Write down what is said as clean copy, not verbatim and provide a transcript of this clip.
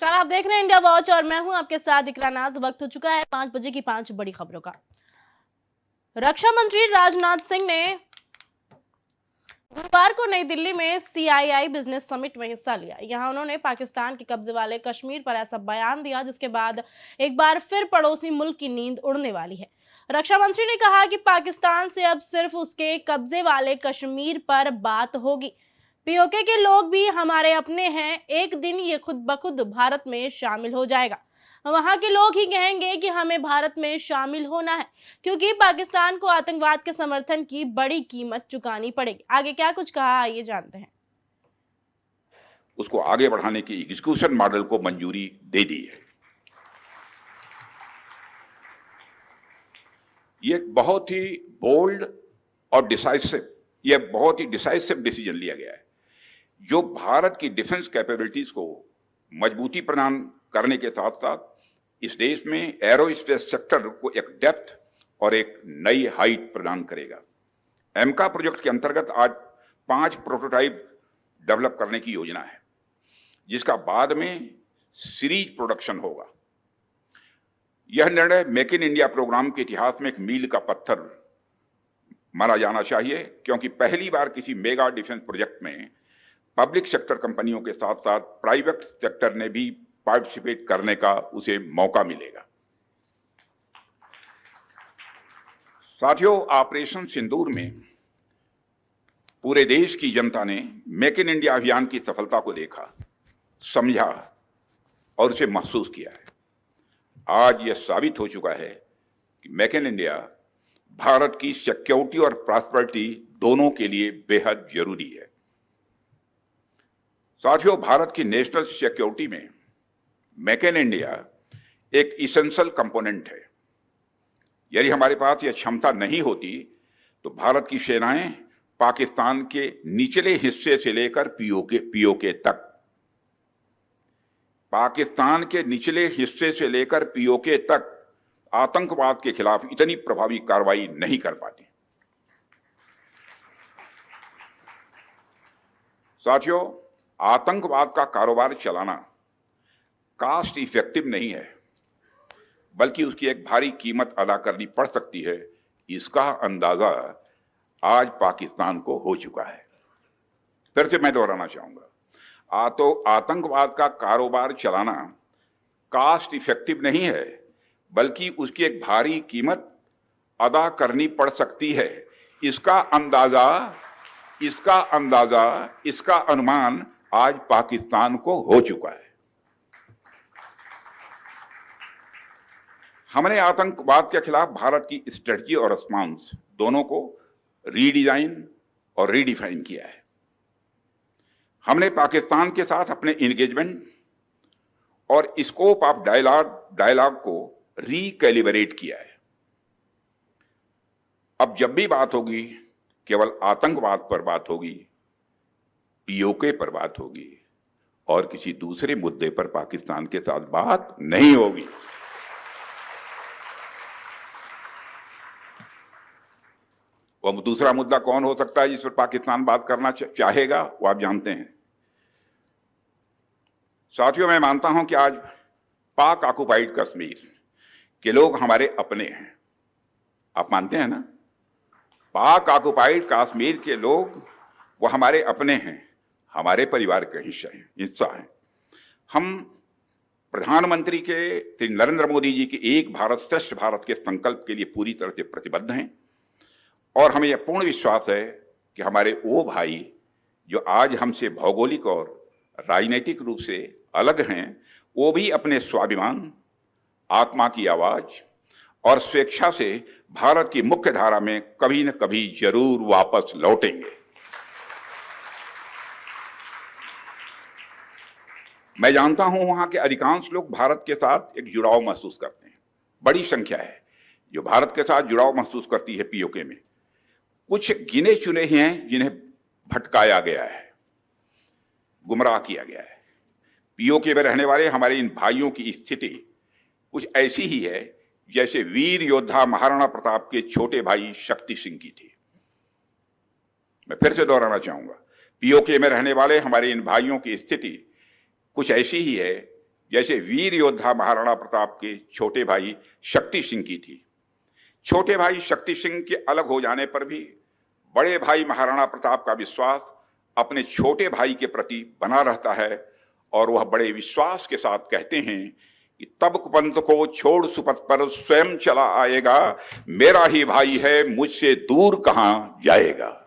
नमस्कार, आप देख रहे हैं इंडिया वॉच और मैं हूं आपके साथ इकरा नाज। वक्त हो चुका है 5 बजे की 5 बड़ी खबरों का। रक्षा मंत्री राजनाथ सिंह ने गुरुवार को नई दिल्ली में CII बिजनेस समिट में हिस्सा लिया। यहां उन्होंने पाकिस्तान के कब्जे वाले कश्मीर पर ऐसा बयान दिया जिसके बाद एक बार फिर पड़ोसी मुल्क की नींद उड़ने वाली है। रक्षा मंत्री ने कहा कि पाकिस्तान से अब सिर्फ उसके कब्जे वाले कश्मीर पर बात होगी। पीओके के लोग भी हमारे अपने हैं, एक दिन ये खुद ब खुद भारत में शामिल हो जाएगा। वहां के लोग ही कहेंगे कि हमें भारत में शामिल होना है, क्योंकि पाकिस्तान को आतंकवाद के समर्थन की बड़ी कीमत चुकानी पड़ेगी। आगे क्या कुछ कहा, आइए जानते हैं। उसको आगे बढ़ाने की एग्जीक्यूशन मॉडल को मंजूरी दे दी है। ये बहुत ही बोल्ड और बहुत ही डिसाइसिव डिसीजन लिया गया है, जो भारत की डिफेंस कैपेबिलिटीज को मजबूती प्रदान करने के साथ साथ इस देश में एरोस्पेस सेक्टर को एक डेप्थ और एक नई हाइट प्रदान करेगा। एमका प्रोजेक्ट के अंतर्गत आज 5 प्रोटोटाइप डेवलप करने की योजना है, जिसका बाद में सीरीज प्रोडक्शन होगा। यह निर्णय मेक इन इंडिया प्रोग्राम के इतिहास में एक मील का पत्थर माना जाना चाहिए, क्योंकि पहली बार किसी मेगा डिफेंस प्रोजेक्ट में पब्लिक सेक्टर कंपनियों के साथ साथ प्राइवेट सेक्टर ने भी पार्टिसिपेट करने का उसे मौका मिलेगा। साथियों, ऑपरेशन सिंदूर में पूरे देश की जनता ने मेक इन इंडिया अभियान की सफलता को देखा, समझा और उसे महसूस किया है। आज यह साबित हो चुका है कि मेक इन इंडिया भारत की सिक्योरिटी और प्रॉस्पेरिटी दोनों के लिए बेहद जरूरी है। साथियों, भारत की नेशनल सिक्योरिटी में मेक इन इंडिया एक इसेंशियल कंपोनेंट है। यदि हमारे पास यह क्षमता नहीं होती तो भारत की सेनाएं पाकिस्तान के निचले हिस्से से लेकर पीओके तक पाकिस्तान के निचले हिस्से से लेकर पीओके तक आतंकवाद के खिलाफ इतनी प्रभावी कार्रवाई नहीं कर पाती। साथियों, आतंकवाद का कारोबार चलाना कॉस्ट इफेक्टिव नहीं है, बल्कि उसकी एक भारी कीमत अदा करनी पड़ सकती है। इसका अंदाजा आज पाकिस्तान को हो चुका है। फिर से मैं दोहराना चाहूंगा, तो आतंकवाद का कारोबार चलाना कॉस्ट इफेक्टिव नहीं है, बल्कि उसकी एक भारी कीमत अदा करनी पड़ सकती है। इसका अनुमान आज पाकिस्तान को हो चुका है। हमने आतंकवाद के खिलाफ भारत की स्ट्रेटजी और रिस्पांस दोनों को रीडिजाइन और रीडिफाइन किया है। हमने पाकिस्तान के साथ अपने एंगेजमेंट और स्कोप ऑफ डायलॉग को रीकैलिब्रेट किया है। अब जब भी बात होगी, केवल आतंकवाद पर बात होगी, पीओके पर बात होगी और किसी दूसरे मुद्दे पर पाकिस्तान के साथ बात नहीं होगी। वह दूसरा मुद्दा कौन हो सकता है जिस पर पाकिस्तान बात करना चाहेगा, वो आप जानते हैं। साथियों, मैं मानता हूं कि आज पाक ऑक्युपाइड कश्मीर के लोग हमारे अपने हैं। आप मानते हैं ना? पाक ऑक्युपाइड कश्मीर के लोग वो हमारे अपने हैं, हमारे परिवार का हिस्सा हैं। हम प्रधानमंत्री के श्री नरेंद्र मोदी जी के एक भारत श्रेष्ठ भारत के संकल्प के लिए पूरी तरह से प्रतिबद्ध हैं और हमें यह पूर्ण विश्वास है कि हमारे वो भाई जो आज हमसे भौगोलिक और राजनीतिक रूप से अलग हैं, वो भी अपने स्वाभिमान, आत्मा की आवाज और स्वेच्छा से भारत की मुख्य धारा में कभी न कभी जरूर वापस लौटेंगे। मैं जानता हूं वहां के अधिकांश लोग भारत के साथ एक जुड़ाव महसूस करते हैं। बड़ी संख्या है जो भारत के साथ जुड़ाव महसूस करती है। पीओके में कुछ गिने चुने ही हैं जिन्हें भटकाया गया है, गुमराह किया गया है। पीओके में रहने वाले हमारे इन भाइयों की स्थिति कुछ ऐसी ही है जैसे वीर योद्धा महाराणा प्रताप के छोटे भाई शक्ति सिंह की थी। मैं फिर से दोहराना चाहूंगा, पीओके में रहने वाले हमारे इन भाइयों की स्थिति कुछ ऐसी ही है जैसे वीर योद्धा महाराणा प्रताप के छोटे भाई शक्ति सिंह की थी। छोटे भाई शक्ति सिंह के अलग हो जाने पर भी बड़े भाई महाराणा प्रताप का विश्वास अपने छोटे भाई के प्रति बना रहता है और वह बड़े विश्वास के साथ कहते हैं कि तब कुपंथ को छोड़ सुपथ पर स्वयं चला आएगा, मेरा ही भाई है मुझसे दूर कहां जाएगा।